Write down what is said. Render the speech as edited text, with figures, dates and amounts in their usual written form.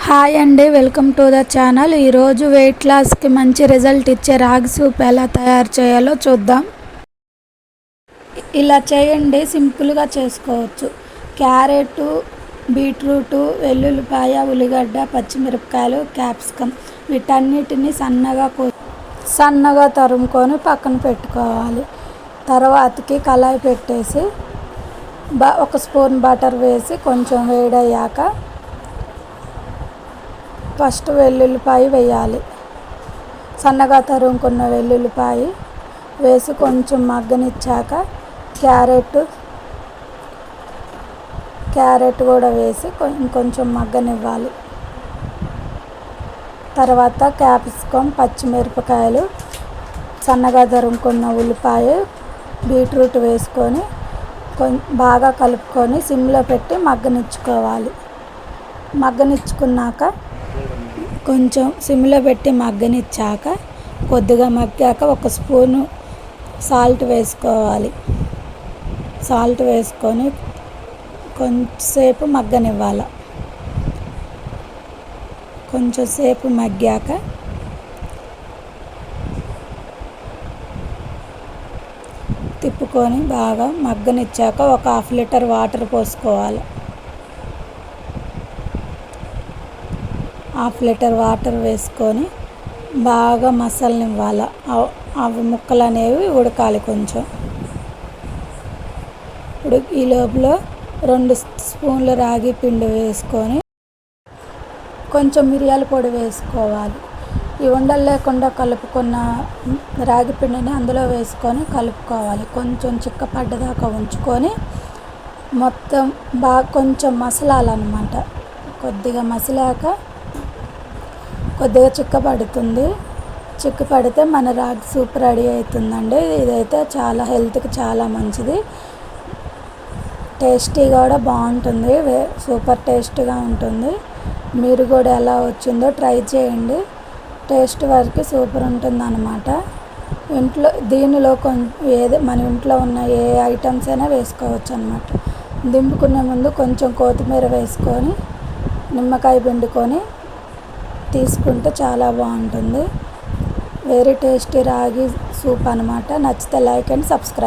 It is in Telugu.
హాయ్ అండి, వెల్కమ్ టు ద ఛానల్. ఈరోజు వెయిట్ లాస్కి మంచి రిజల్ట్ ఇచ్చే రాగి సూప్ ఎలా తయారు చేయాలో చూద్దాం. ఇలా చేయండి, సింపుల్గా చేసుకోవచ్చు. క్యారెట్, బీట్రూటు, వెల్లుల్లిపాయ, ఉల్లిగడ్డ, పచ్చిమిరపకాయలు, క్యాప్సికమ్ వీటన్నిటిని సన్నగా తరుముకొని పక్కన పెట్టుకోవాలి. తర్వాతకి కళాయి పెట్టేసి ఒక స్పూన్ బటర్ వేసి కొంచెం వేడయ్యాక ఫస్ట్ వెల్లుల్లిపాయ వేయాలి. సన్నగా తరుముకున్న వెల్లుల్లిపాయ వేసి కొంచెం మగ్గనిచ్చాక క్యారెట్ కూడా వేసి కొంచెం మగ్గనివ్వాలి. తర్వాత క్యాప్సికమ్, పచ్చిమిరపకాయలు, సన్నగా తరుముకున్న ఉల్లిపాయ, బీట్రూట్ వేసుకొని బాగా కలుపుకొని సిమ్లో పెట్టి మగ్గనిచ్చుకోవాలి. మగ్గనిచ్చుకున్నాక కొంచెం సిమ్లో పెట్టి మగ్గనిచ్చాక కొద్దిగా మగ్గాక ఒక స్పూను సాల్ట్ వేసుకోవాలి. సాల్ట్ వేసుకొని కొంచెంసేపు మగ్గనివ్వాలి. కొంచెంసేపు మగ్గాక తిప్పుకొని బాగా మగ్గనిచ్చాక ఒక 1/2 లీటర్ వాటర్ పోసుకోవాలి. 1/2 లీటర్ వాటర్ వేసుకొని బాగా మసలనివ్వాలి. అవి ముక్కలు అనేవి ఉడకాలి. కొంచెం ఈ లోపల 2 స్పూన్లు రాగి పిండి వేసుకొని కొంచెం మిరియాల పొడి వేసుకోవాలి. ఈ ఉండలు లేకుండా కలుపుకున్న రాగి పిండిని అందులో వేసుకొని కలుపుకోవాలి. కొంచెం చిక్కపడ్డదాకా ఉంచుకొని మొత్తం బాగా కొంచెం మసలాలన్నమాట. కొద్దిగా మసిలాక కొద్దిగా చిక్కపడితే మన రాగి సూప్ రెడీ అవుతుందండి. ఇదైతే చాలా హెల్త్కి చాలా మంచిది. టేస్టీ కూడా బాగుంటుంది. సూపర్ టేస్ట్గా ఉంటుంది. మీరు కూడా ఎలా వచ్చిందో ట్రై చేయండి. టేస్ట్ వరకు సూపర్ ఉంటుంది అన్నమాట. దీనిలో మన ఇంట్లో ఉన్న ఏ ఐటమ్స్ అయినా వేసుకోవచ్చు అన్నమాట. దింపుకునే ముందు కొంచెం కొత్తిమీర వేసుకొని నిమ్మకాయ పిండుకొని తీసుకుంటే చాలా బాగుంటుంది. వెరీ టేస్టీ రాగి సూప్ అన్నమాట. నచ్చితే లైక్ అండ్ సబ్స్క్రైబ్.